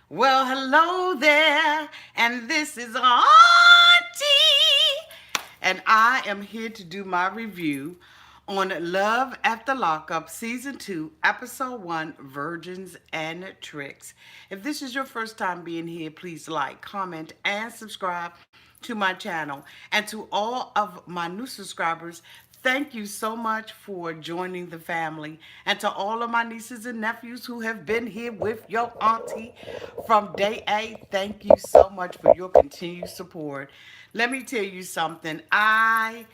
Well, hello there, and this is Auntie, and I am here to do my review on Love After Lockup Season 2, Episode 1, Virgins and Tricks. If this is your first time being here, please like, comment, and subscribe to my channel. And to all of my new subscribers, thank you so much for joining the family. And to all of my nieces and nephews who have been here with your auntie from day A, thank you so much for your continued support. Let me tell you something. I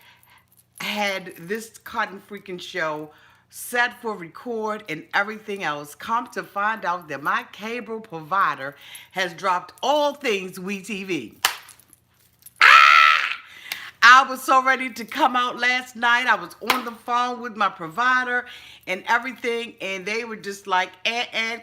had this cotton freaking show set for record and everything else. Come to find out that my cable provider has dropped all things WeTV. I was so ready to come out last night. I was on the phone with my provider and everything, and they were just like,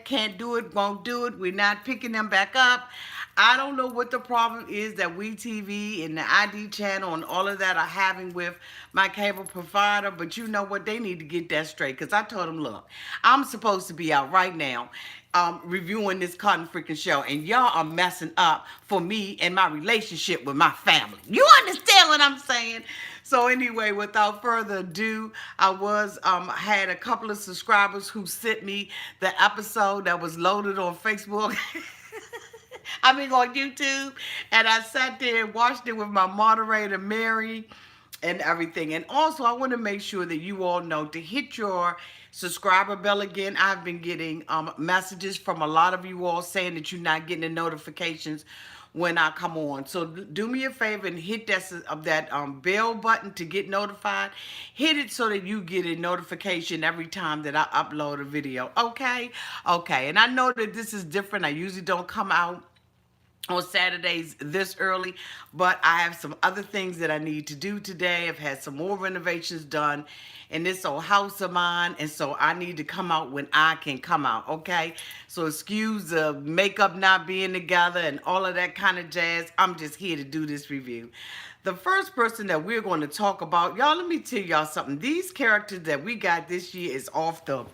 can't do it, won't do it. We're not picking them back up. I don't know what the problem is that WeTV and the ID channel and all of that are having with my cable provider, but you know what? They need to get that straight, because I told them, look, I'm supposed to be out right now reviewing this cotton freaking show, and y'all are messing up for me and my relationship with my family. You understand what I'm saying? So anyway, without further ado, I was had a couple of subscribers who sent me the episode that was loaded on Facebook. I mean on YouTube, and I sat there and watched it with my moderator Mary and everything. And also, I want to make sure that you all know to hit your subscriber bell again. I've been getting messages from a lot of you all saying that you're not getting the notifications when I come on. So do me a favor and hit that bell button to get notified. Hit it so that you get a notification every time that I upload a video. Okay? Okay. And I know that this is different. I usually don't come out on Saturdays this early, but I have some other things that I need to do today. I've had some more renovations done in this old house of mine, and so I need to come out when I can come out, okay? So excuse the makeup not being together and all of that kind of jazz. I'm just here to do this review. The first person that we're going to talk about, y'all, let me tell y'all something. These characters that we got this year is off the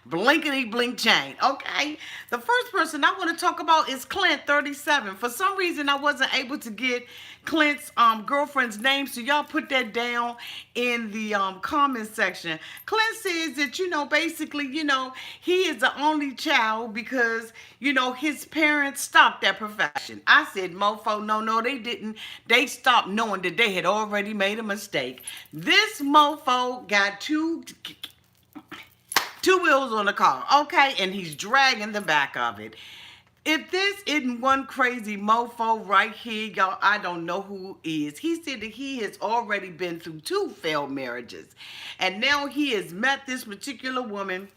blinkety blink chain. Okay, the first person I want to talk about is Clint 37. For some reason I wasn't able to get Clint's girlfriend's name, so y'all put that down in the comment section. Clint says that, you know, basically, you know, he is the only child because, you know, his parents stopped that profession. I said, mofo, no, they didn't. They stopped knowing that they had already made a mistake. This mofo got two wheels on the car, okay? And he's dragging the back of it. If this isn't one crazy mofo right here, y'all, I don't know who is. He said that he has already been through 2 failed marriages. And now he has met this particular woman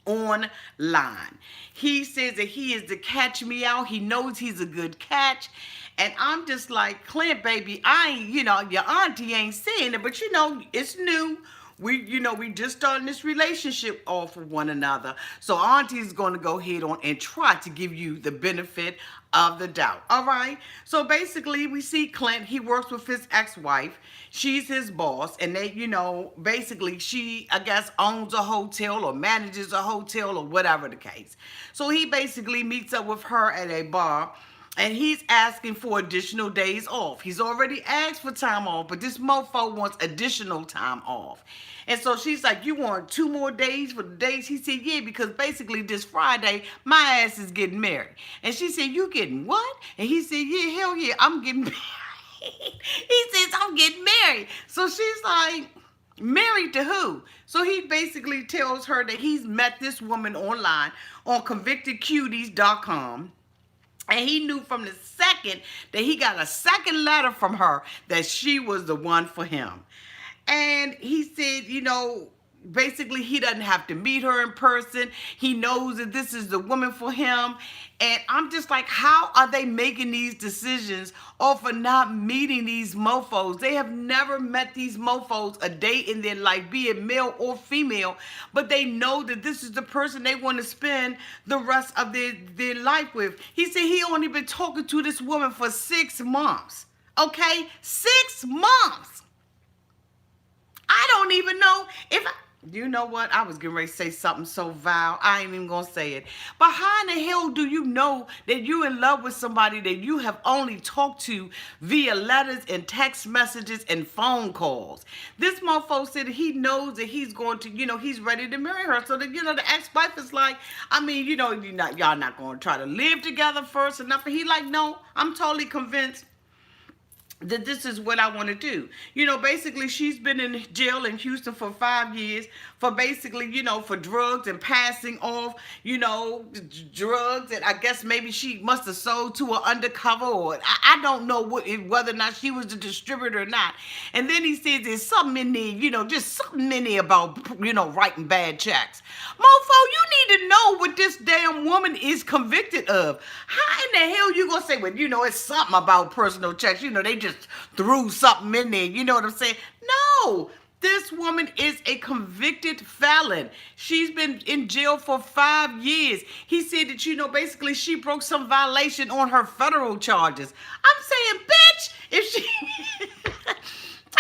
online. He says that he is to catch me out. He knows he's a good catch. And I'm just like, Clint, baby, I ain't, you know, your auntie ain't saying it, but you know, it's new. We just starting this relationship off with one another. So auntie's going to go ahead on and try to give you the benefit of the doubt. All right. So basically we see Clint, he works with his ex-wife. She's his boss. And they, you know, basically she, I guess, owns a hotel or manages a hotel or whatever the case. So he basically meets up with her at a bar. And he's asking for additional days off. He's already asked for time off, but this mofo wants additional time off. And so she's like, you want 2 more days for the days? He said, yeah, because basically this Friday, my ass is getting married. And she said, you getting what? And he said, yeah, hell yeah, I'm getting married. He says, I'm getting married. So she's like, married to who? So he basically tells her that he's met this woman online on convictedcuties.com. And he knew from the second that he got a second letter from her that she was the one for him. And he said, you know, basically he doesn't have to meet her in person. He knows that this is the woman for him. And I'm just like, how are they making these decisions off of not meeting these mofos? They have never met these mofos a day in their life, be it male or female, but they know that this is the person they want to spend the rest of their life with. He said he only been talking to this woman for 6 months. Okay? 6 months. I don't even know if You know what? I was getting ready to say something so vile. I ain't even gonna say it. But how in the hell do you know that you're in love with somebody that you have only talked to via letters and text messages and phone calls? This mofo said that he knows that he's going to, he's ready to marry her. So that, the ex-wife is like, I mean, y'all not gonna try to live together first or nothing. He like, no, I'm totally convinced that this is what I want to do. Basically, she's been in jail in Houston for 5 years for basically, for drugs and passing off, drugs. And I guess maybe she must have sold to an undercover, or I don't know whether or not she was the distributor or not. And then he says there's something in there, just something in there about, writing bad checks. Mofo, you need to know what this damn woman is convicted of. How in the hell you gonna say, well, it's something about personal checks. They just threw something in there. You know what I'm saying? No. This woman is a convicted felon. She's been in jail for 5 years. He said that, basically she broke some violation on her federal charges. I'm saying, bitch, if she...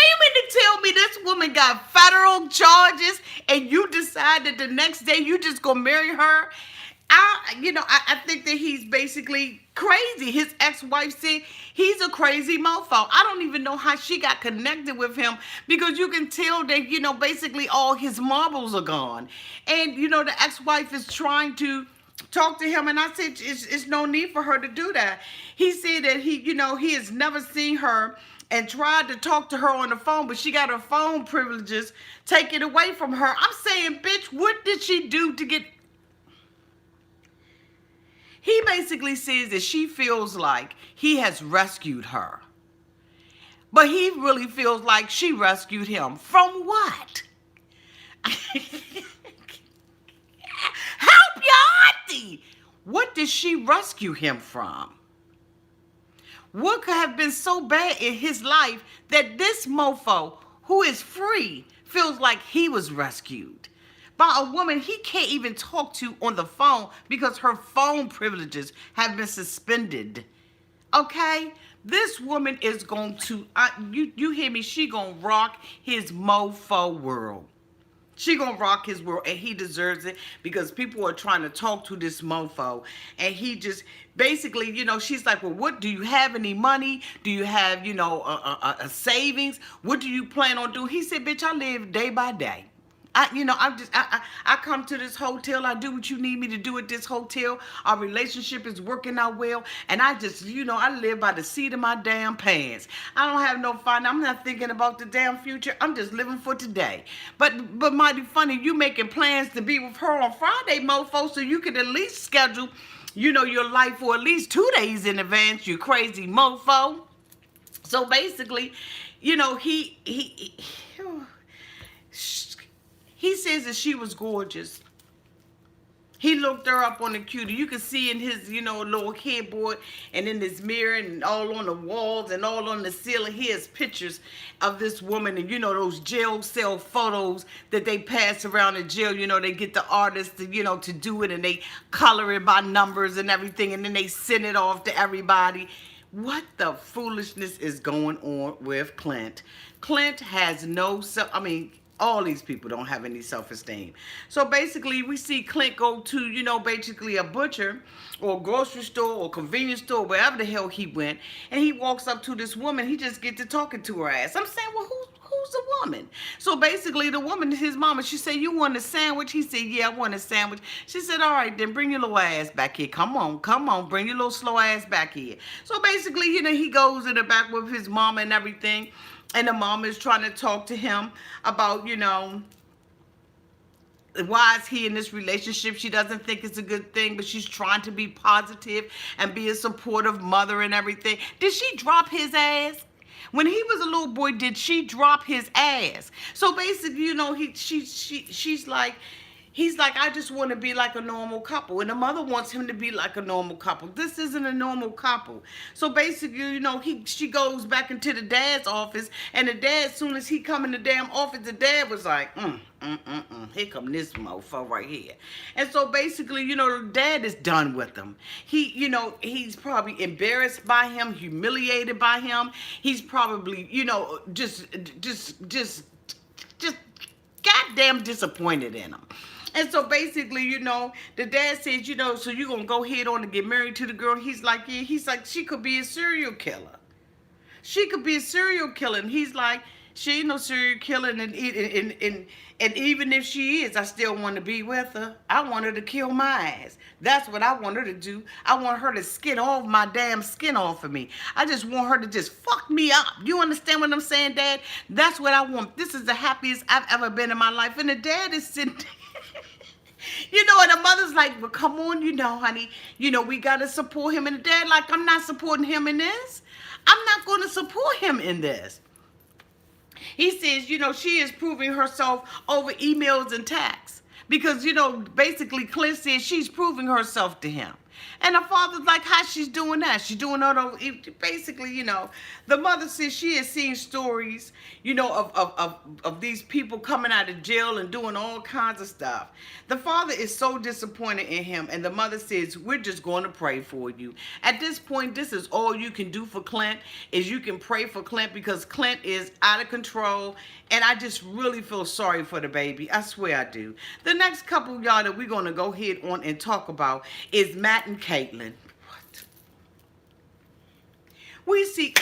You mean to tell me this woman got federal charges and you decide that the next day you just gonna marry her? I think that he's basically crazy. His ex-wife said he's a crazy mofo. I don't even know how she got connected with him, because you can tell that, basically all his marbles are gone. And, the ex-wife is trying to talk to him, and I said it's no need for her to do that. He said that he has never seen her and tried to talk to her on the phone, but she got her phone privileges taken away from her. I'm saying, bitch, what did she do to get... He basically says that she feels like he has rescued her. But he really feels like she rescued him. From what? Help your auntie! What did she rescue him from? What could have been so bad in his life that this mofo, who is free, feels like he was rescued by a woman he can't even talk to on the phone because her phone privileges have been suspended? Okay? This woman is going to, you hear me, she gonna rock his mofo world. She gonna rock his world, and he deserves it, because people are trying to talk to this mofo, and he just basically, she's like, well, what do you have? Any money? Do you have, a savings? What do you plan on doing? He said, bitch, I live day by day. I come to this hotel. I do what you need me to do at this hotel. Our relationship is working out well. And I just, I live by the seat of my damn pants. I don't have no fun. I'm not thinking about the damn future. I'm just living for today. But mighty funny, you making plans to be with her on Friday, mofo, so you can at least schedule, your life for at least 2 days in advance, you crazy mofo. So basically, he says that she was gorgeous. He looked her up on the computer. You can see in his, little headboard and in his mirror and all on the walls and all on the ceiling, he has pictures of this woman, and, those jail cell photos that they pass around in jail. They get the artists to, to do it, and they color it by numbers and everything, and then they send it off to everybody. What the foolishness is going on with Clint? Clint has no all these people don't have any self-esteem. So basically, we see Clint go to, basically a butcher or a grocery store or convenience store, wherever the hell he went, and he walks up to this woman. He just gets to talking to her ass. I'm saying, well, who's the woman? So basically, the woman is his mama. She said, you want a sandwich? He said, yeah, I want a sandwich. She said, all right, then bring your little ass back here. Come on, bring your little slow ass back here. So basically, he goes in the back with his mama and everything. And the mom is trying to talk to him about, why is he in this relationship? She doesn't think it's a good thing, but she's trying to be positive and be a supportive mother and everything. Did she drop his ass? When he was a little boy, did she drop his ass? So basically, she's like, he's like, I just want to be like a normal couple. And the mother wants him to be like a normal couple. This isn't a normal couple. So basically, she goes back into the dad's office. And the dad, as soon as he come in the damn office, the dad was like, here come this mofo right here. And so basically, the dad is done with him. He's probably embarrassed by him, humiliated by him. He's probably, just goddamn disappointed in him. And so basically, the dad says, so you're going to go ahead on and get married to the girl. He's like, yeah. He's like, she could be a serial killer. She could be a serial killer. And he's like, she ain't no serial killer. And even if she is, I still want to be with her. I want her to kill my ass. That's what I want her to do. I want her to skin off my damn skin off of me. I just want her to just fuck me up. You understand what I'm saying, Dad? That's what I want. This is the happiest I've ever been in my life. And the dad is sitting and the mother's like, well, come on, honey, we got to support him. And the dad like, I'm not supporting him in this. I'm not going to support him in this. He says, she is proving herself over emails and texts. Because, basically Clint says she's proving herself to him. And the father's like, how she's doing that? She's doing all those, basically, the mother says she has seen stories, of these people coming out of jail and doing all kinds of stuff. The father is so disappointed in him. And the mother says, we're just going to pray for you. At this point, this is all you can do for Clint, is you can pray for Clint, because Clint is out of control. And I just really feel sorry for the baby. I swear I do. The next couple, y'all, that we're going to go ahead on and talk about is Matt and Caitlin. What? We see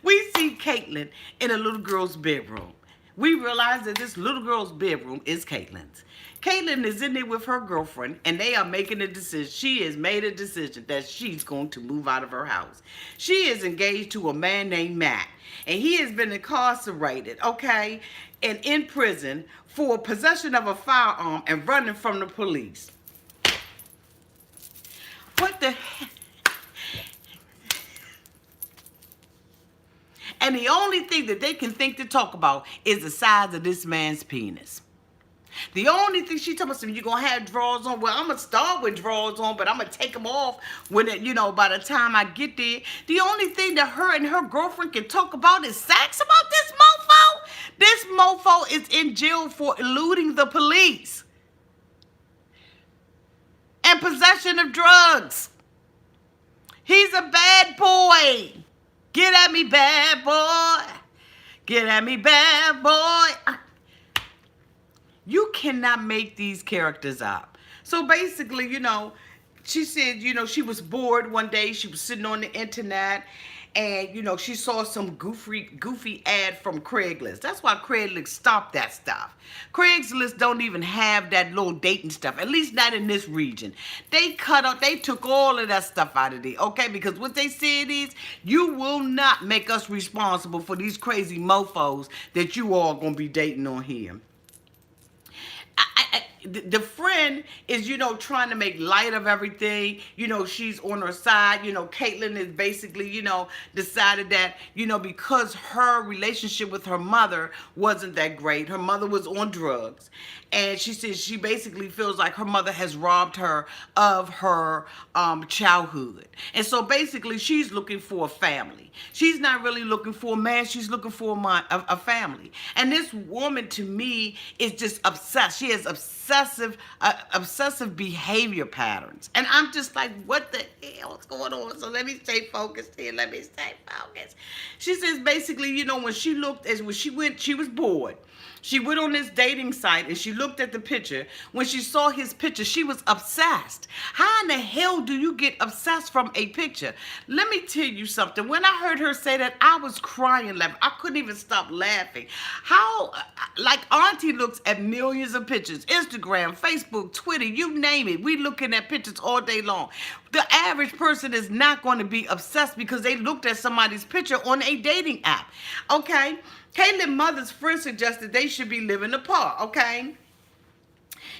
Caitlin in a little girl's bedroom. We realize that this little girl's bedroom is Caitlin's. Caitlin is in there with her girlfriend, and they are making a decision. She has made a decision that she's going to move out of her house. She is engaged to a man named Matt, and he has been incarcerated, okay, and in prison for possession of a firearm and running from the police. What the heck? And the only thing that they can think to talk about is the size of this man's penis. The only thing she told us, you're going to have drawers on. Well, I'm going to start with drawers on, but I'm going to take them off when by the time I get there. The only thing that her and her girlfriend can talk about is sex about this mofo. This mofo is in jail for eluding the police and possession of drugs. He's a bad boy. Get at me, bad boy. Get at me, bad boy. You cannot make these characters up. So basically, she said, she was bored one day. She was sitting on the internet and, she saw some goofy ad from Craigslist. That's why Craigslist stopped that stuff. Craigslist don't even have that little dating stuff, at least not in this region. They took all of that stuff out of there, okay? Because what they said is, you will not make us responsible for these crazy mofos that you all going to be dating on here. The friend is, trying to make light of everything. She's on her side. Caitlin is basically, decided that, because her relationship with her mother wasn't that great. Her mother was on drugs. And she says she basically feels like her mother has robbed her of her childhood. And so basically she's looking for a family. She's not really looking for a man. She's looking for a family. And this woman, to me, is just obsessed. She has obsessive behavior patterns. And I'm just like, what the hell is going on? So let me stay focused here. She says basically, when she was bored. She went on this dating site and she looked at the picture. When she saw his picture, she was obsessed. How in the hell do you get obsessed from a picture? Let me tell you something. When I heard her say that, I was crying laughing. I couldn't even stop laughing. How, like Auntie looks at millions of pictures. Instagram, Facebook, Twitter, you name it. We looking at pictures all day long. The average person is not going to be obsessed because they looked at somebody's picture on a dating app. Okay? Caitlin's mother's friend suggested they should be living apart, okay?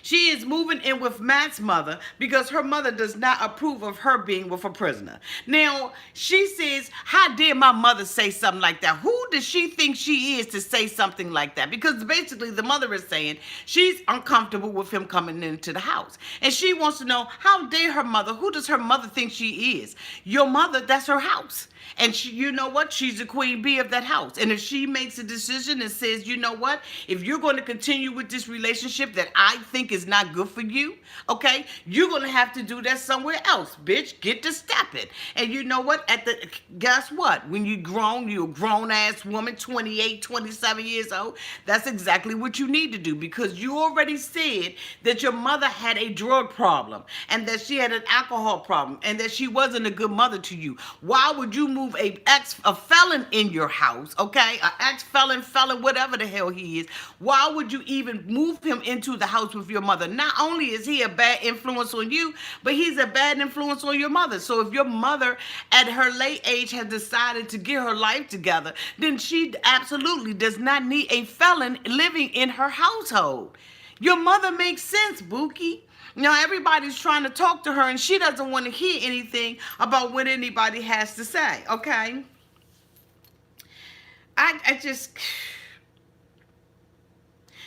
She is moving in with Matt's mother because her mother does not approve of her being with a prisoner. Now, she says, how dare my mother say something like that? Who does she think she is to say something like that? Because basically the mother is saying she's uncomfortable with him coming into the house. And she wants to know, how dare her mother? Who does her mother think she is? Your mother, that's her house. And she, you know what? She's the queen bee of that house. And if she makes a decision and says, you know what? If you're going to continue with this relationship that I think think is not good for you, okay, you're going to have to do that somewhere else, bitch. Get to stepping. And you know what? Guess what? When you're a grown-ass woman, 28, 27 years old, that's exactly what you need to do, because you already said that your mother had a drug problem and that she had an alcohol problem and that she wasn't a good mother to you. Why would you move a felon in your house, okay? An ex-felon, whatever the hell he is. Why would you even move him into the house with your mother? Not only is he a bad influence on you, but he's a bad influence on your mother. So if your mother at her late age has decided to get her life together, then she absolutely does not need a felon living in her household. Your mother makes sense, Bookie. Now everybody's trying to talk to her and she doesn't want to hear anything about what anybody has to say, okay? I just...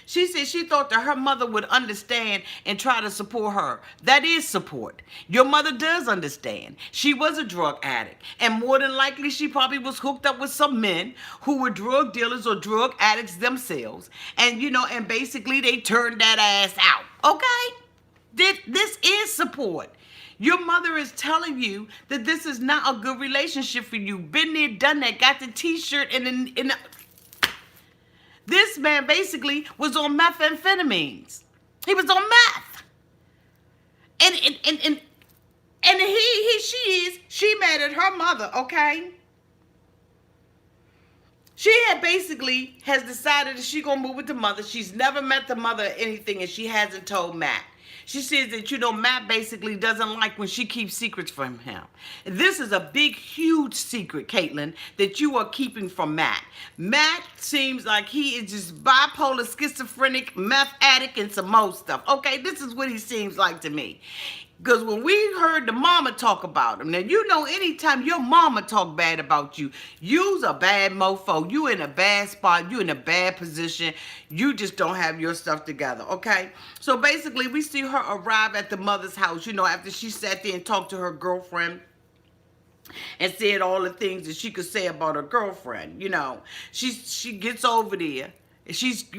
She said she thought that her mother would understand and try to support her. That is support. Your mother does understand. She was a drug addict. And more than likely, she probably was hooked up with some men who were drug dealers or drug addicts themselves. And, and basically they turned that ass out. Okay? This is support. Your mother is telling you that this is not a good relationship for you. Been there, done that, got the t-shirt and this man basically was on methamphetamines. He was on meth. And she mad at her mother, okay? She has decided that she's going to move with the mother. She's never met the mother or anything, and she hasn't told Matt. She says that, Matt basically doesn't like when she keeps secrets from him. This is a big, huge secret, Caitlin, that you are keeping from Matt. Matt seems like he is just bipolar, schizophrenic, meth addict, and some more stuff. Okay, this is what he seems like to me. Because when we heard the mama talk about him, now anytime your mama talk bad about you, you's a bad mofo. You in a bad spot. You in a bad position. You just don't have your stuff together, okay? So basically, we see her arrive at the mother's house, after she sat there and talked to her girlfriend and said all the things that she could say about her girlfriend, She gets over there.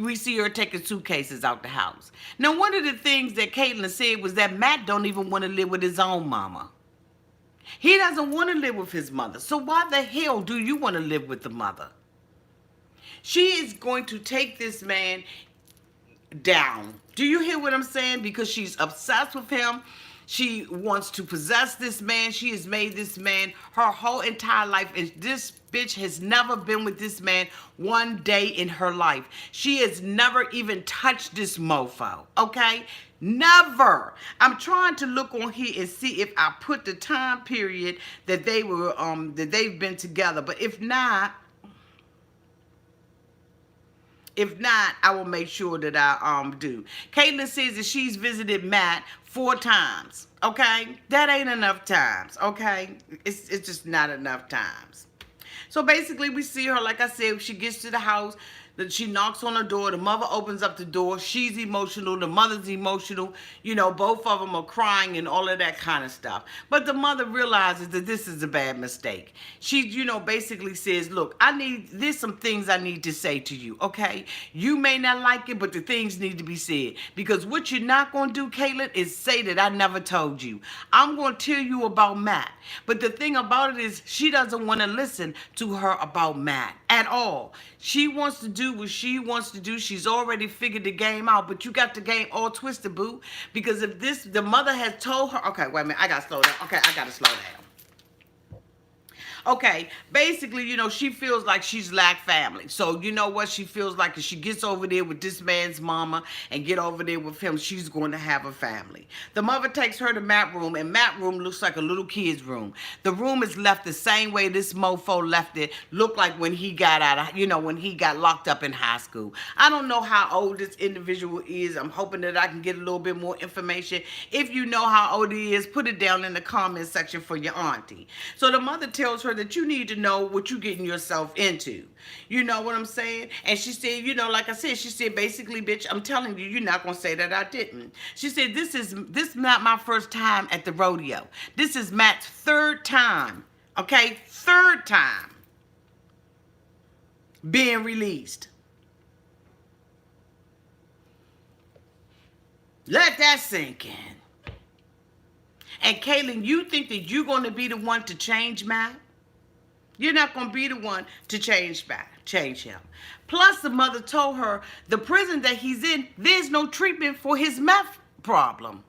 We see her taking suitcases out the house. Now, one of the things that Caitlin said was that Matt don't even want to live with his own mama. He doesn't want to live with his mother. So why the hell do you want to live with the mother? She is going to take this man down. Do you hear what I'm saying? Because she's obsessed with him. She wants to possess this man. She has made this man her whole entire life. And this bitch has never been with this man one day in her life. She has never even touched this mofo. Okay? Never. I'm trying to look on here and see if I put the time period that they've been together. But if not, I will make sure that I do. Caitlin says that she's visited Matt 4 times. Okay? That ain't enough times. Okay? It's just not enough times. So basically, we see her, like I said, she gets to the house, that she knocks on the door, the mother opens up the door, she's emotional, the mother's emotional, both of them are crying and all of that kind of stuff. But the mother realizes that this is a bad mistake. She, basically says, look, there's some things I need to say to you, okay? You may not like it, but the things need to be said. Because what you're not going to do, Caitlin, is say that I never told you. I'm going to tell you about Matt. But the thing about it is she doesn't want to listen to her about Matt at all. She wants to do what she wants to do. She's already figured the game out, but you got the game all twisted, boo. Because if the mother has told her, okay, wait a minute, I got to slow down. Okay, I got to slow down. Okay, basically, she feels like she's lacked family. So, you know what she feels like? If she gets over there with this man's mama and get over there with him, she's going to have a family. The mother takes her to Matt's room, and Matt's room looks like a little kid's room. The room is left the same way this mofo left it, looked like when he got out of, when he got locked up in high school. I don't know how old this individual is. I'm hoping that I can get a little bit more information. If you know how old he is, put it down in the comment section for your auntie. So the mother tells her that you need to know what you're getting yourself into. You know what I'm saying? And she said, like I said, she said, basically, bitch, I'm telling you, you're not going to say that I didn't. She said, this is not my first time at the rodeo. This is Matt's 3rd time, okay? 3rd time being released. Let that sink in. And Caitlin, you think that you're going to be the one to change Matt? You're not going to be the one to change him. Plus, the mother told her the prison that he's in, there's no treatment for his meth problem.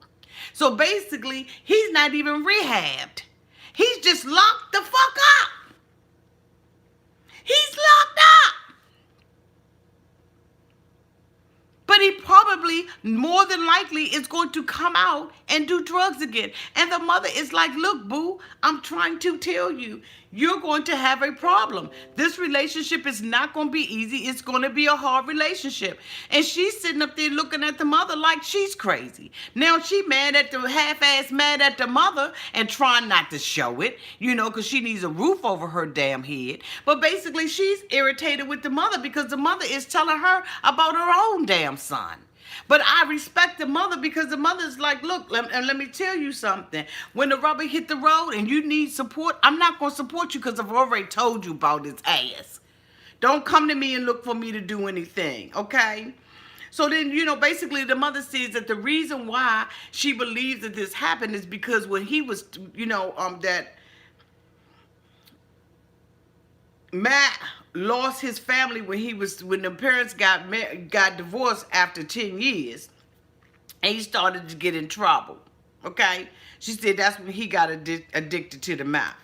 So basically, he's not even rehabbed. He's just locked the fuck up. He's locked up. But he probably, more than likely, is going to come out and do drugs again. And the mother is like, look, boo, I'm trying to tell you, you're going to have a problem. This relationship is not going to be easy. It's going to be a hard relationship. And she's sitting up there looking at the mother like she's crazy. Now she half-ass mad at the mother and trying not to show it, because she needs a roof over her damn head. But basically she's irritated with the mother because the mother is telling her about her own damn son. But I respect the mother because the mother's like, look, let me tell you something. When the rubber hit the road and you need support, I'm not going to support you because I've already told you about his ass. Don't come to me and look for me to do anything, okay? So then, basically the mother says that the reason why she believes that this happened is because when he was, that Matt lost his family when the parents got divorced after 10 years, and he started to get in trouble. Okay, she said that's when he got addicted to the meth.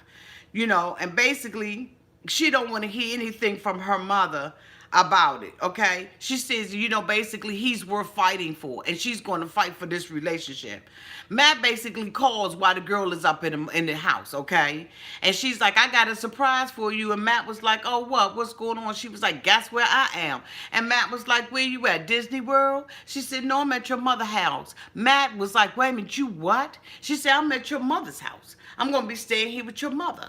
And basically she don't want to hear anything from her mother about it. Okay, she says basically he's worth fighting for, and she's going to fight for this relationship. Matt basically calls while the girl is up in the house. Okay, and she's like, I got a surprise for you. And Matt was like, oh, what's going on? She was like, guess where I am? And Matt was like, where you at, Disney World? She said, no, I'm at your mother's house. Matt was like, wait a minute, you what? She said, I'm at your mother's house. I'm going to be staying here with your mother.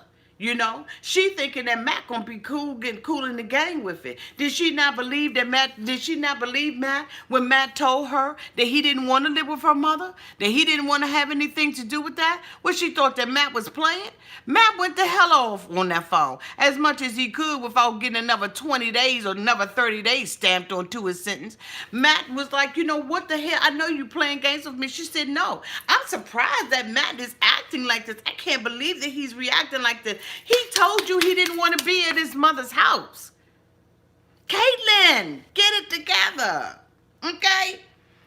She thinking that Matt gonna be cool, getting cool in the game with it. Did she not believe Matt when Matt told her that he didn't want to live with her mother? That he didn't want to have anything to do with that? Well, she thought that Matt was playing. Matt went the hell off on that phone as much as he could without getting another 20 days or another 30 days stamped onto his sentence. Matt was like, what the hell? I know you playing games with me. She said, no. I'm surprised that Matt is acting like this. I can't believe that he's reacting like this. He told you he didn't want to be at his mother's house. Caitlin, get it together. Okay?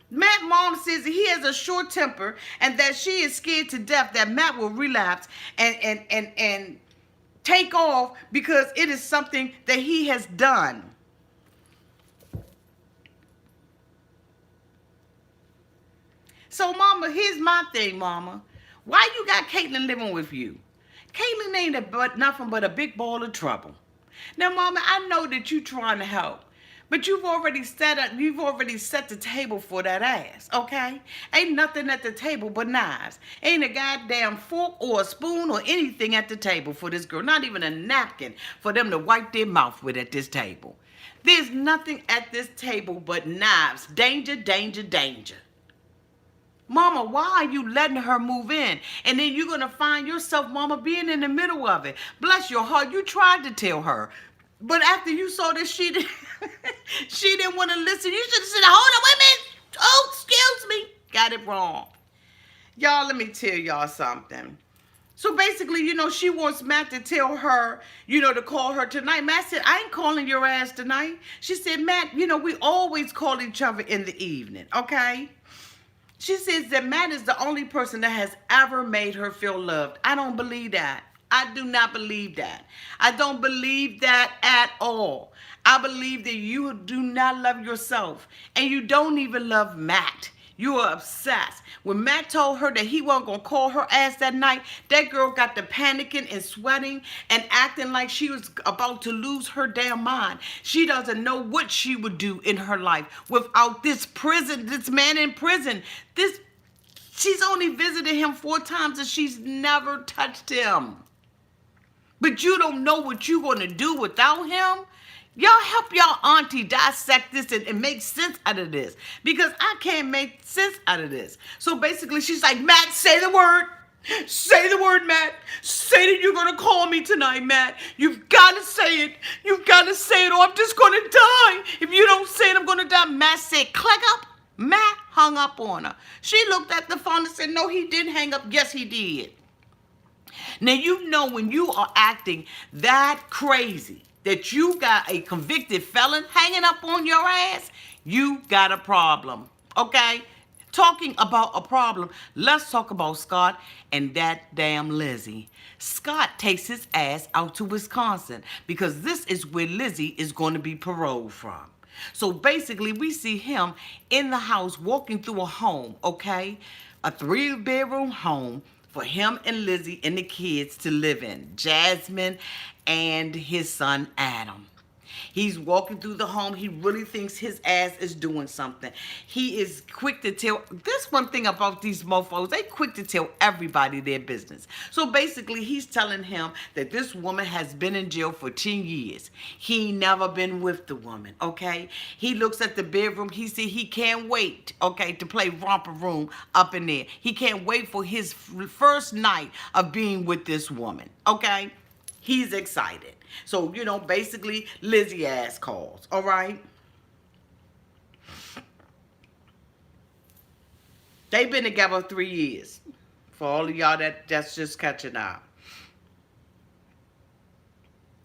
Matt's mom says that he has a short temper and that she is scared to death that Matt will relapse and take off because it is something that he has done. So, Mama, here's my thing, Mama. Why you got Caitlin living with you? Caitlin ain't nothing but a big ball of trouble. Now, Mama, I know that you trying to help, but you've already set the table for that ass, okay? Ain't nothing at the table but knives. Ain't a goddamn fork or a spoon or anything at the table for this girl. Not even a napkin for them to wipe their mouth with at this table. There's nothing at this table but knives. Danger, danger, danger. Mama, why are you letting her move in? And then you're going to find yourself, Mama, being in the middle of it. Bless your heart. You tried to tell her. But after you saw that she didn't want to listen, you should have said, hold on, wait a minute. Oh, excuse me. Got it wrong. Y'all, let me tell y'all something. So basically, she wants Matt to tell her, to call her tonight. Matt said, I ain't calling your ass tonight. She said, Matt, we always call each other in the evening, okay? She says that Matt is the only person that has ever made her feel loved. I don't believe that. I do not believe that. I don't believe that at all. I believe that you do not love yourself, and you don't even love Matt. You are obsessed. When Matt told her that he wasn't going to call her ass that night, that girl got to panicking and sweating and acting like she was about to lose her damn mind. She doesn't know what she would do in her life without this man in prison. She's only visited him 4 times and she's never touched him. But you don't know what you're going to do without him? Y'all help y'all auntie dissect this and make sense out of this. Because I can't make sense out of this. So basically she's like, Matt, say the word. Say the word, Matt. Say that you're going to call me tonight, Matt. You've got to say it. You've got to say it or I'm just going to die. If you don't say it, I'm going to die. Matt said, click up. Matt hung up on her. She looked at the phone and said, no, he didn't hang up. Yes, he did. Now, you know when you are acting that crazy that you got a convicted felon hanging up on your ass, you got a problem, okay? Talking about a problem, let's talk about Scott and that damn Lizzie. Scott takes his ass out to Wisconsin because this is where Lizzie is going to be paroled from. So basically, we see him in the house walking through a home, okay? A 3-bedroom home for him and Lizzie and the kids to live in. Jasmine and his son Adam. He's walking through the home. He really thinks his ass is doing something. He is quick to tell. This one thing about these mofos, they quick to tell everybody their business. So basically, he's telling him that this woman has been in jail for 10 years. He never been with the woman, okay? He looks at the bedroom. He said he can't wait, okay, to play romper room up in there. He can't wait for his first night of being with this woman, okay? He's excited. So, basically, Lizzie ass calls, all right? They've been together 3 years. For all of y'all that's just catching up.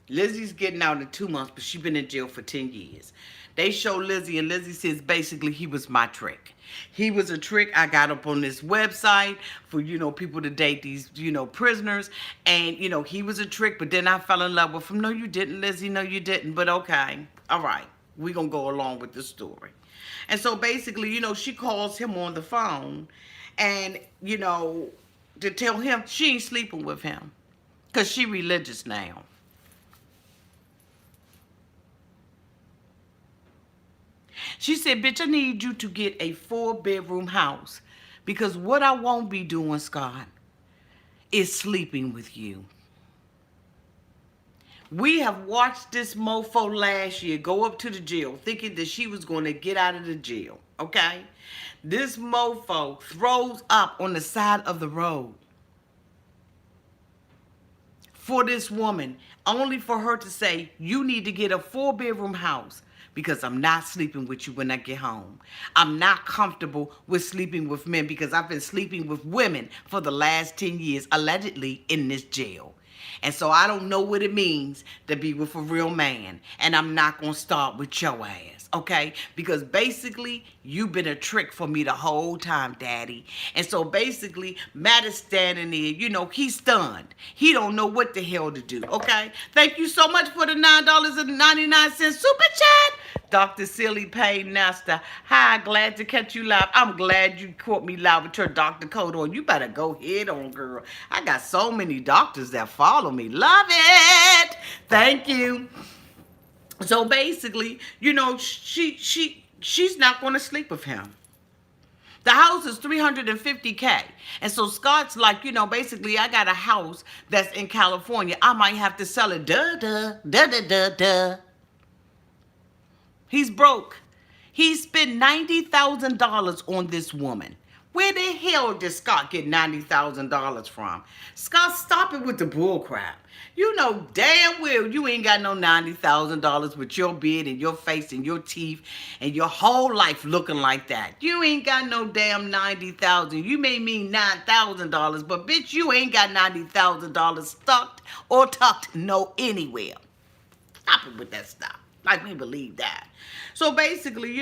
Lizzie's getting out in 2 months, but she's been in jail for 10 years. They show Lizzie, and Lizzie says basically he was my trick. He was a trick I got up on this website for, people to date these, prisoners. And, he was a trick, but then I fell in love with him. No, you didn't, Lizzie. No, you didn't. But okay. All right. We're going to go along with the story. And so basically, she calls him on the phone and, to tell him she ain't sleeping with him because she religious now. She said, bitch, I need you to get a 4-bedroom house because what I won't be doing, Scott, is sleeping with you. We have watched this mofo last year go up to the jail thinking that she was going to get out of the jail, okay? This mofo throws up on the side of the road for this woman, only for her to say, you need to get a 4-bedroom house because I'm not sleeping with you when I get home. I'm not comfortable with sleeping with men because I've been sleeping with women for the last 10 years, allegedly in this jail. And so I don't know what it means to be with a real man. And I'm not going to start with your ass, okay? Because basically, you've been a trick for me the whole time, Daddy. And so basically, Matt is standing there, he's stunned. He don't know what the hell to do, okay? Thank you so much for the $9.99 super chat. Dr. Silly Payne Nesta. Hi, glad to catch you live. I'm glad you caught me live with your doctor coat on. You better go head on, girl. I got so many doctors that follow me. Love it. Thank you. So basically, she's not going to sleep with him. The house is $350K. And so Scott's like, basically, I got a house that's in California. I might have to sell it. Duh. He's broke. He spent $90,000 on this woman. Where the hell did Scott get $90,000 from? Scott, stop it with the bull crap. You know damn well you ain't got no $90,000 with your beard and your face and your teeth and your whole life looking like that. You ain't got no damn $90,000. You may mean $9,000, but bitch, you ain't got $90,000 stuck or tucked no anywhere. Stop it with that stuff. Like we believe that. So basically,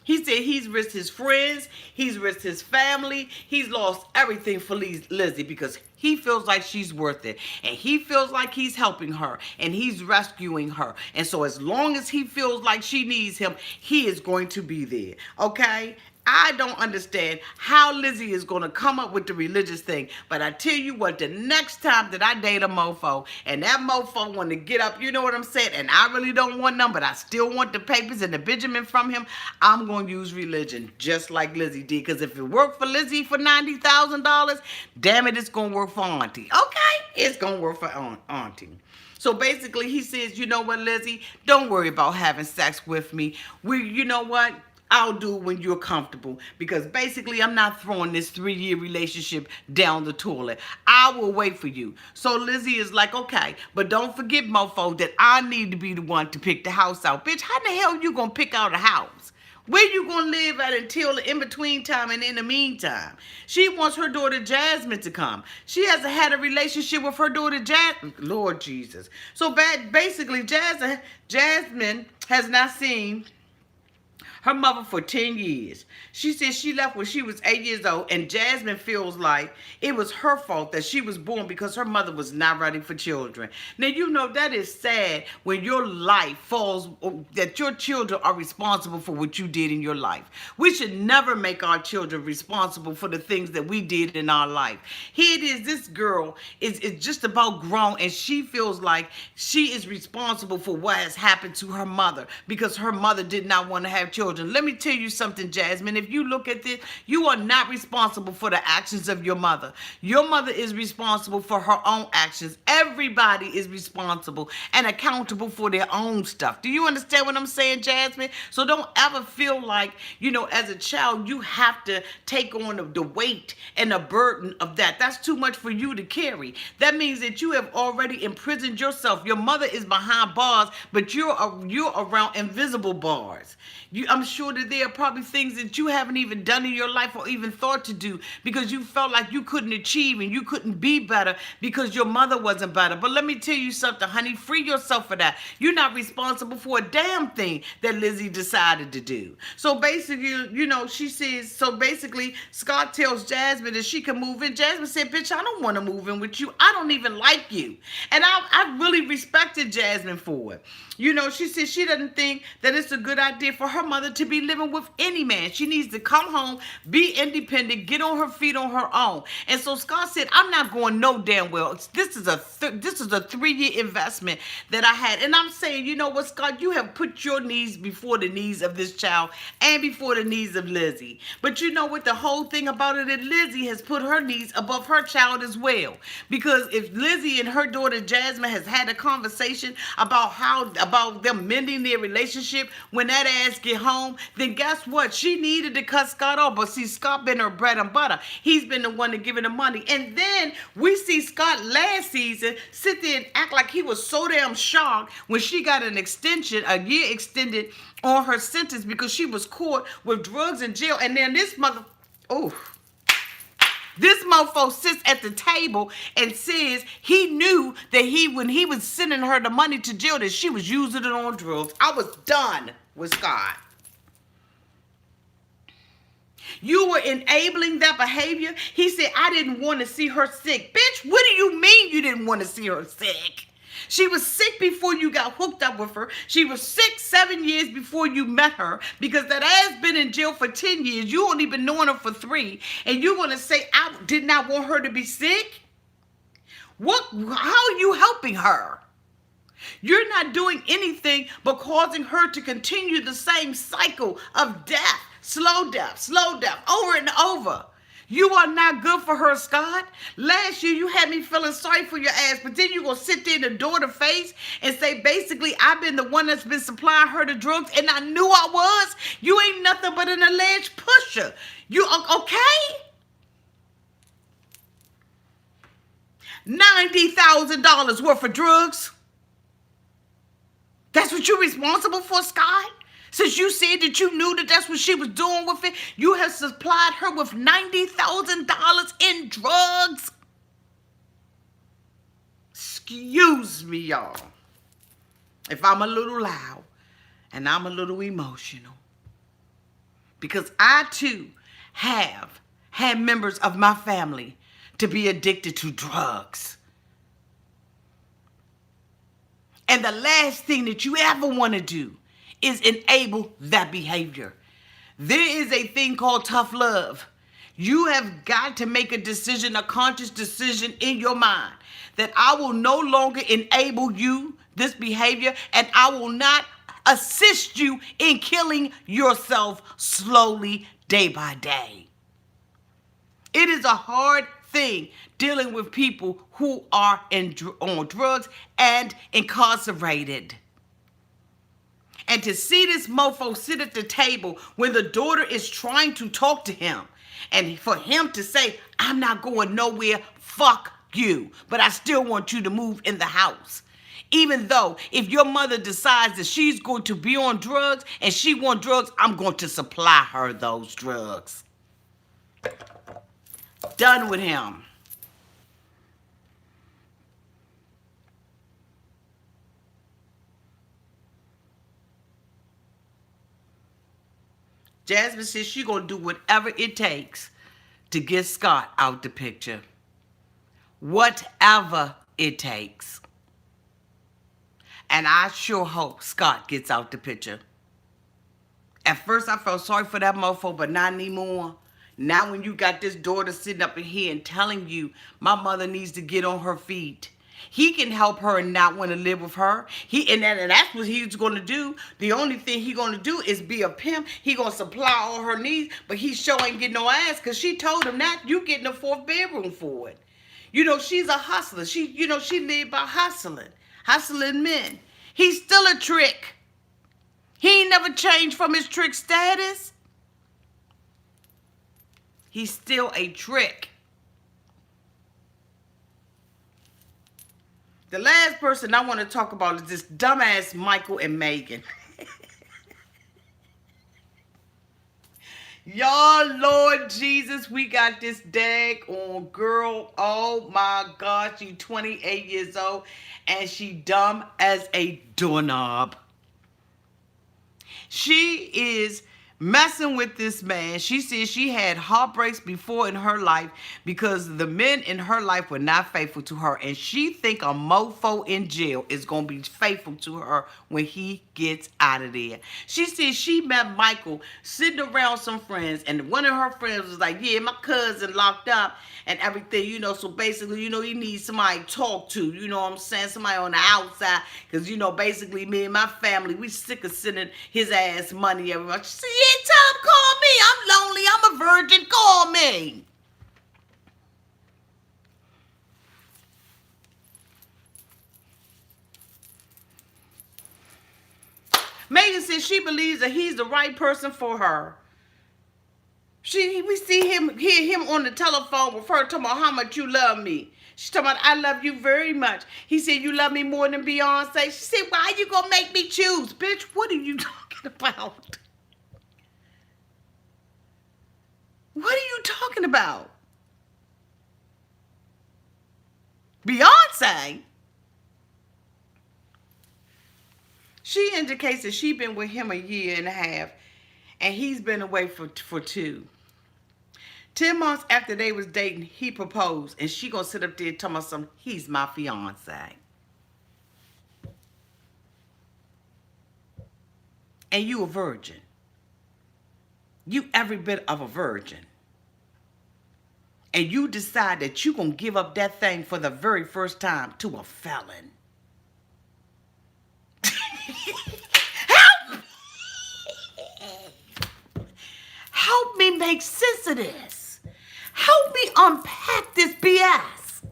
he said he's risked his friends, he's risked his family, he's lost everything for Lizzie because he feels like she's worth it. And he feels like he's helping her and he's rescuing her. And so as long as he feels like she needs him, he is going to be there. Okay? I don't understand how Lizzie is going to come up with the religious thing. But I tell you what, the next time that I date a mofo and that mofo want to get up, you know what I'm saying? And I really don't want none, but I still want the papers and the Benjamin from him. I'm going to use religion just like Lizzie did. Because if it worked for Lizzie for $90,000, damn it, it's going to work for Auntie. Okay? It's going to work for Auntie. So basically, he says, you know what, Lizzie? Don't worry about having sex with me. You know what? I'll do it when you're comfortable because basically I'm not throwing this 3-year relationship down the toilet. I will wait for you. So Lizzie is like, okay, but don't forget, mofo, that I need to be the one to pick the house out. Bitch, how the hell you gonna pick out a house? Where you gonna live at until the in-between time and in the meantime? She wants her daughter Jasmine to come. She hasn't had a relationship with her daughter Jasmine. Lord Jesus. So basically, Jasmine has not seen her mother for 10 years. She said she left when she was 8 years old, and Jasmine feels like it was her fault that she was born because her mother was not ready for children. Now, you know that is sad when your life falls, that your children are responsible for what you did in your life. We should never make our children responsible for the things that we did in our life. Here it is, this girl is just about grown, and she feels like she is responsible for what has happened to her mother because her mother did not want to have children. Let me tell you something, Jasmine. If you look at this, you are not responsible for the actions of your mother. Your mother is responsible for her own actions. Everybody is responsible and accountable for their own stuff. Do you understand what I'm saying, Jasmine? So don't ever feel like, as a child, you have to take on the weight and the burden of that. That's too much for you to carry. That means that you have already imprisoned yourself. Your mother is behind bars, but you're around invisible bars. I'm sure that there are probably things that you haven't even done in your life or even thought to do because you felt like you couldn't achieve and you couldn't be better because your mother wasn't better. But let me tell you something, honey, free yourself for that. You're not responsible for a damn thing that Lizzie decided to do. So basically, she says, Scott tells Jasmine that she can move in. Jasmine said, bitch, I don't want to move in with you. I don't even like you. And I really respected Jasmine for it. She said she doesn't think that it's a good idea for her mother to be living with any man. She needs to come home, be independent, get on her feet on her own. And so Scott said, I'm not going no damn well. This is a 3-year investment that I had. And I'm saying, you know what, Scott, you have put your needs before the needs of this child and before the needs of Lizzie. But you know what, the whole thing about it is Lizzie has put her needs above her child as well. Because if Lizzie and her daughter Jasmine has had a conversation about them mending their relationship when that ass get home, then guess what? She needed to cut Scott off. But see, Scott been her bread and butter. He's been the one to give her the money. And then we see Scott last season sit there and act like he was so damn shocked when she got an extension, a year extended on her sentence because she was caught with drugs in jail. And then this mofo sits at the table and says he knew that when he was sending her the money to jail, that she was using it on drugs. I was done with Scott. You were enabling that behavior. He said, I didn't want to see her sick. Bitch, what do you mean you didn't want to see her sick? She was sick before you got hooked up with her. She was sick 7 years before you met her because that ass been in jail for 10 years. You only been knowing her for 3. And you're going to say, I did not want her to be sick? How are you helping her? You're not doing anything but causing her to continue the same cycle of death, slow death, over and over. You are not good for her, Scott. Last year, you had me feeling sorry for your ass, but then you're going to sit there in the door to face and say, basically, I've been the one that's been supplying her the drugs, and I knew I was. You ain't nothing but an alleged pusher. You okay? $90,000 worth of drugs? That's what you're responsible for, Scott? Since you said that you knew that that's what she was doing with it, you have supplied her with $90,000 in drugs. Excuse me, y'all, if I'm a little loud and I'm a little emotional, because I, too, have had members of my family to be addicted to drugs. And the last thing that you ever want to do is enable that behavior. There is a thing called tough love. You have got to make a decision, a conscious decision in your mind that I will no longer enable this behavior, and I will not assist you in killing yourself slowly, day by day. It is a hard thing dealing with people who are on drugs and incarcerated. And to see this mofo sit at the table when the daughter is trying to talk to him, and for him to say, I'm not going nowhere, fuck you, but I still want you to move in the house. Even though if your mother decides that she's going to be on drugs and she wants drugs, I'm going to supply her those drugs. Done with him. Jasmine says she's going to do whatever it takes to get Scott out the picture. Whatever it takes. And I sure hope Scott gets out the picture. At first I felt sorry for that mofo, but not anymore. Now when you got this daughter sitting up in here and telling you my mother needs to get on her feet, he can help her and not want to live with her. And that's what he's going to do. The only thing he's going to do is be a pimp. He going to supply all her needs, but he sure ain't getting no ass because she told him that you getting a 4th bedroom for it. You know, she's a hustler. She lived by hustling men. He's still a trick. He ain't never changed from his trick status. He's still a trick. The last person I want to talk about is this dumbass Michael and Megan. Y'all, Lord Jesus, we got this daggone girl. Oh my God, she 28 years old and she dumb as a doorknob. She is messing with this man. She says she had heartbreaks before in her life because the men in her life were not faithful to her. And she think a mofo in jail is going to be faithful to her when he gets out of there. She says she met Michael sitting around some friends. And one of her friends was like, yeah, my cousin locked up and everything, you know. So basically, you know, he needs somebody to talk to. You know what I'm saying? Somebody on the outside. Because, you know, basically me and my family, we sick of sending his ass money every month. She said, yeah, tell him, call me. I'm lonely. I'm a virgin. Call me. Megan says she believes that he's the right person for her. We hear him on the telephone with her talking about how much you love me. She's talking about, I love you very much. He said, you love me more than Beyonce. She said, why you gonna make me choose? Bitch, what are you talking about? What are you talking about? Beyonce? She indicates that she's been with him a year and a half, and he's been away for 2. 10 months after they was dating, he proposed, and she gonna sit up there and tell me something. He's my fiance. And you a virgin. You every bit of a virgin. And you decide that you gonna give up that thing for the very first time to a felon. Help me make sense of this. Help me unpack this BS.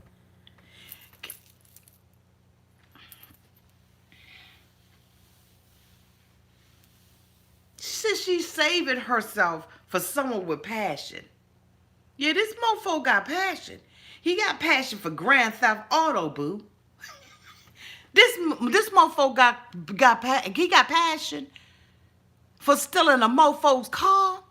She says she's saving herself for someone with passion. Yeah, this mofo got passion. He got passion for Grand Theft Auto, boo. This mofo got passion for stealing a mofo's car.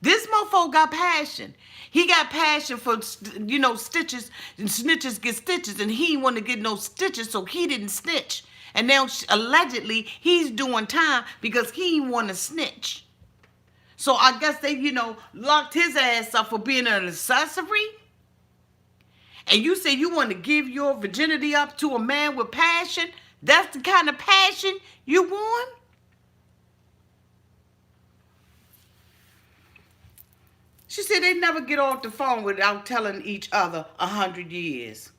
This mofo got passion. He got passion for, you know, stitches, and snitches get stitches, and he didn't want to get no stitches, so he didn't snitch. And now, allegedly, he's doing time because he didn't want to snitch. So I guess they, you know, locked his ass up for being an accessory. And you say you want to give your virginity up to a man with passion? That's the kind of passion you want? She said they never get off the phone without telling each other 100 years.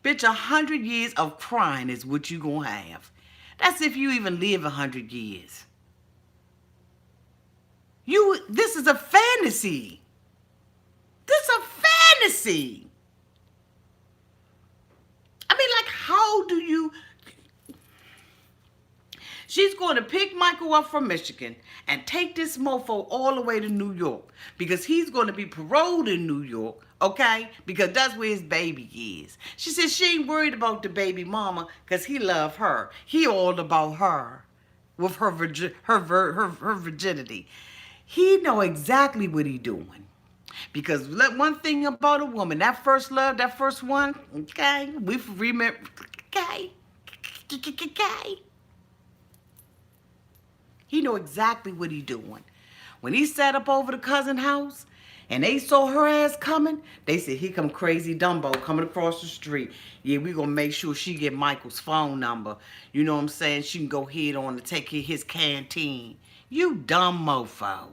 Bitch, 100 years of crying is what you gonna have. That's if you even live 100 years. This is a fantasy. This is a fantasy. I mean, like, how do you... She's going to pick Michael up from Michigan and take this mofo all the way to New York because he's going to be paroled in New York, okay? Because that's where his baby is. She said she ain't worried about the baby mama because he love her. He all about her with her virginity. He know exactly what he doing. Because one thing about a woman, that first love, that first one, okay, we remember, okay. He know exactly what he doing. When he sat up over the cousin house and they saw her ass coming, they said, here come crazy Dumbo coming across the street. Yeah, we gonna make sure she get Michael's phone number. You know what I'm saying? She can go head on to take his canteen. You dumb mofo.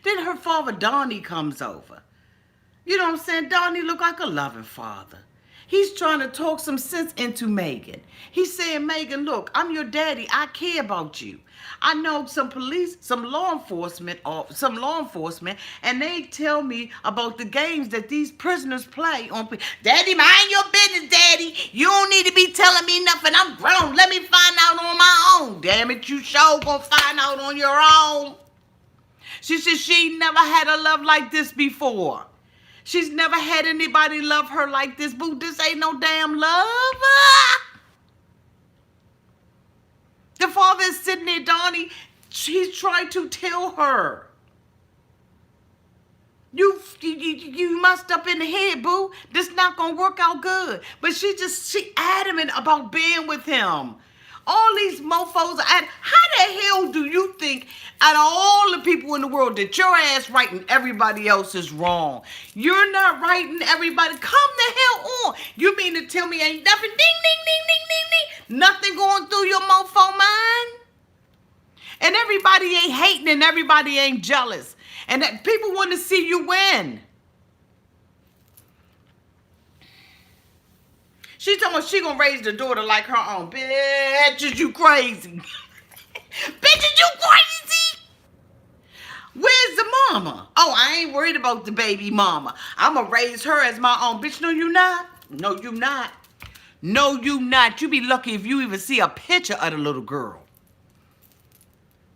Then her father Donnie comes over. You know what I'm saying? Donnie look like a loving father. He's trying to talk some sense into Megan. He's saying, Megan, look, I'm your daddy. I care about you. I know some police, some law enforcement, and they tell me about the games that these prisoners play on. Daddy, mind your business, Daddy. You don't need to be telling me nothing. I'm grown. Let me find out on my own. Damn it, you sure gonna find out on your own. She said she never had a love like this before. She's never had anybody love her like this. Boo, this ain't no damn love. The father is sitting there, Donnie. He's trying to tell her. You messed up in the head, boo. This not going to work out good. But she adamant about being with him. All these mofos, how the hell do you think out of all the people in the world that your ass right and everybody else is wrong? You're not right and everybody. Come the hell on. You mean to tell me ain't nothing, ding, ding, ding, ding, ding, ding, nothing going through your mofo mind? And everybody ain't hating and everybody ain't jealous. And that people want to see you win. She talking about she gonna raise the daughter like her own. Bitches, you crazy. Bitches, you crazy. Where's the mama? Oh, I ain't worried about the baby mama. I'm gonna raise her as my own. Bitch, no, you not. No, you not. No, you not. You be lucky if you even see a picture of the little girl.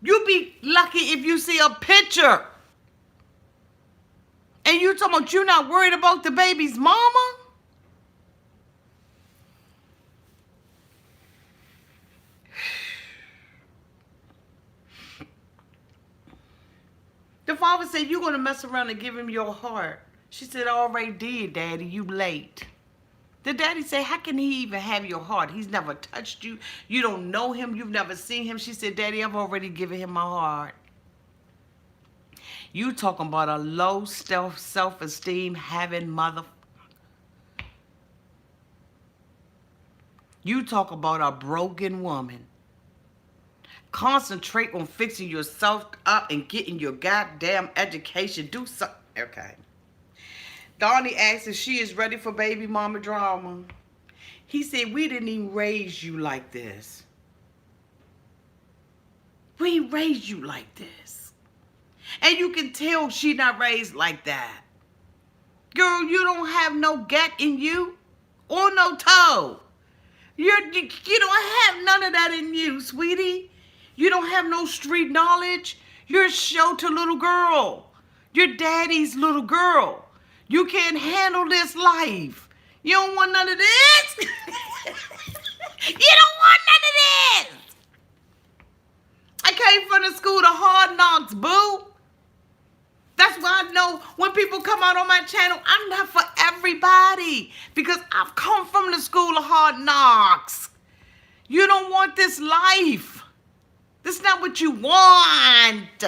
You be lucky if you see a picture. And you talking about you not worried about the baby's mama? The father said, you're going to mess around and give him your heart. She said, I already did, Daddy. You late. The daddy said, how can he even have your heart? He's never touched you. You don't know him. You've never seen him. She said, Daddy, I've already given him my heart. You talking about a low self-esteem having mother. You talk about a broken woman. Concentrate on fixing yourself up and getting your goddamn education. Do something. Okay. Donnie asked if she is ready for baby mama drama. He said, we didn't even raise you like this. We ain't raised you like this. And you can tell she not raised like that. Girl, you don't have no gut in you or no toe. You don't have none of that in you, sweetie. You don't have no street knowledge. You're a shelter little girl. You're daddy's little girl. You can't handle this life. You don't want none of this. You don't want none of this. I came from the school of hard knocks, boo. That's why I know when people come out on my channel, I'm not for everybody. Because I've come from the school of hard knocks. You don't want this life. This is not what you want.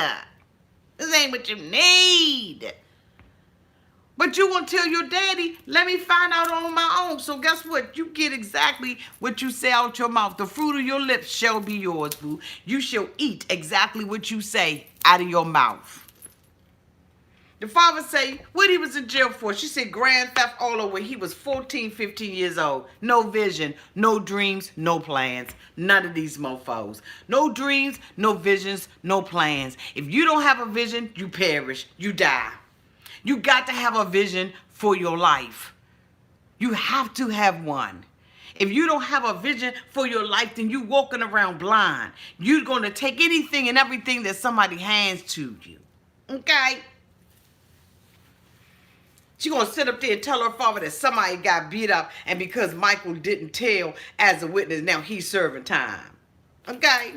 This ain't what you need. But you gonna tell your daddy, let me find out on my own. So guess what? You get exactly what you say out your mouth. The fruit of your lips shall be yours, boo. You shall eat exactly what you say out of your mouth. The father say, what he was in jail for? She said grand theft all over. He was 14, 15 years old. No vision, no dreams, no plans. None of these mofos. No dreams, no visions, no plans. If you don't have a vision, you perish. You die. You got to have a vision for your life. You have to have one. If you don't have a vision for your life, then you walking around blind. You're going to take anything and everything that somebody hands to you. Okay? She going to sit up there and tell her father that somebody got beat up, and because Michael didn't tell as a witness, now he's serving time. Okay?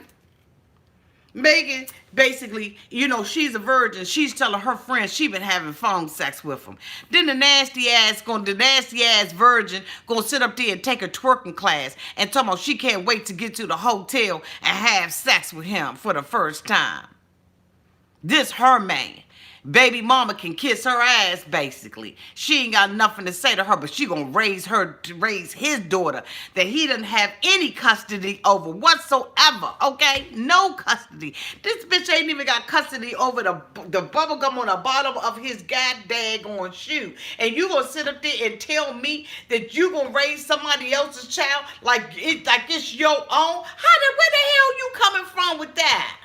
Megan, basically, she's a virgin. She's telling her friends she been having phone sex with him. Then the nasty ass virgin gonna sit up there and take a twerking class and tell me she can't wait to get to the hotel and have sex with him for the first time. This her man. Baby mama can kiss her ass, basically. She ain't got nothing to say to her, but she gonna raise his daughter that he doesn't have any custody over whatsoever, okay? No custody. This bitch ain't even got custody over the bubble gum on the bottom of his goddamn shoe. And you gonna sit up there and tell me that you gonna raise somebody else's child like it's your own? Where the hell you coming from with that?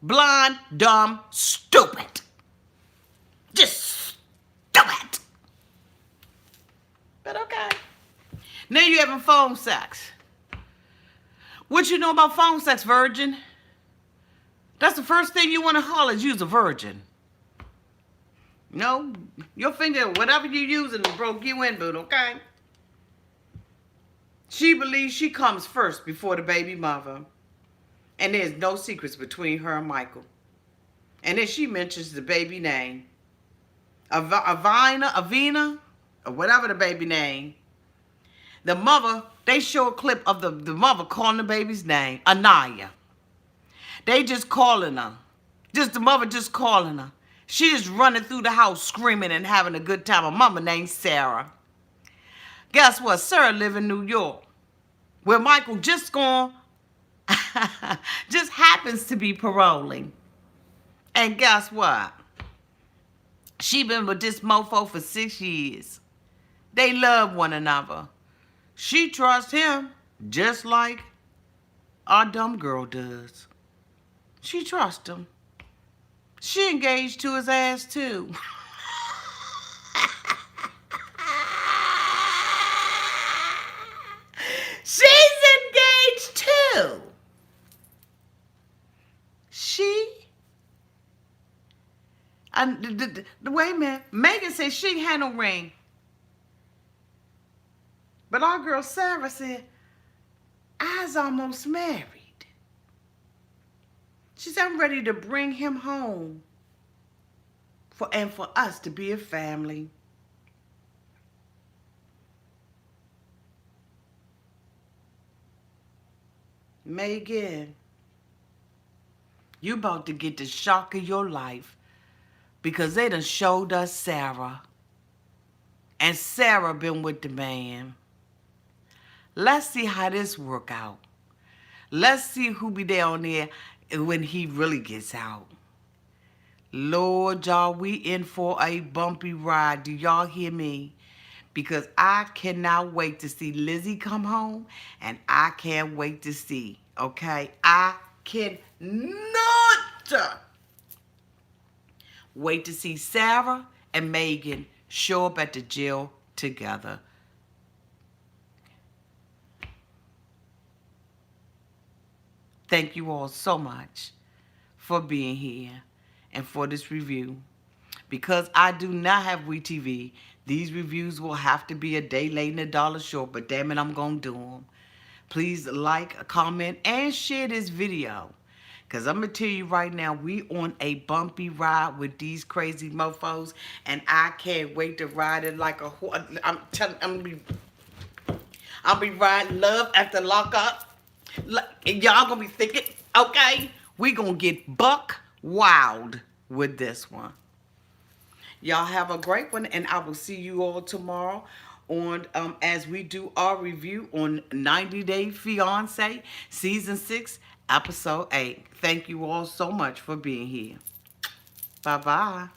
Blind, dumb, stupid. Just stupid. But okay. Now you having phone sex. What you know about phone sex, virgin? That's the first thing you want to holler is you's a virgin. No, your finger, whatever you using, broke you in, but okay? She believes she comes first before the baby mother. And there's no secrets between her and Michael. And then she mentions the baby name. Avina, or whatever the baby name. The mother, they show a clip of the mother calling the baby's name, Anaya. They just calling her. The mother just calling her. She just running through the house screaming and having a good time. Her mama named Sarah. Guess what? Sarah live in New York. Where Michael just happens to be paroling. And guess what? She been with this mofo for 6 years. They love one another. She trusts him just like our dumb girl does. She trusts him. She engaged to his ass too. She's engaged too. Wait a minute. Megan said she ain't had no ring. But our girl Sarah said, I's almost married. She said, I'm ready to bring him home for us to be a family. Megan, you about to get the shock of your life because they done showed us Sarah. And Sarah been with the man. Let's see how this work out. Let's see who be down there when he really gets out. Lord, y'all, we in for a bumpy ride. Do y'all hear me? Because I cannot wait to see Lizzie come home, and I can't wait to see, okay? I cannot wait to see Sarah and Megan show up at the jail together. Thank you all so much for being here and for this review. Because I do not have WeTV, these reviews will have to be a day late and a dollar short, but damn it, I'm going to do them. Please like, comment, and share this video. Because I'm going to tell you right now, we on a bumpy ride with these crazy mofos, and I can't wait to ride it like a horse. I'm going to be riding Love After Lockup. Y'all going to be thinking, okay, we going to get buck wild with this one. Y'all have a great one, and I will see you all tomorrow on as we do our review on 90 Day Fiancé, Season 6, Episode 8. Thank you all so much for being here. Bye-bye.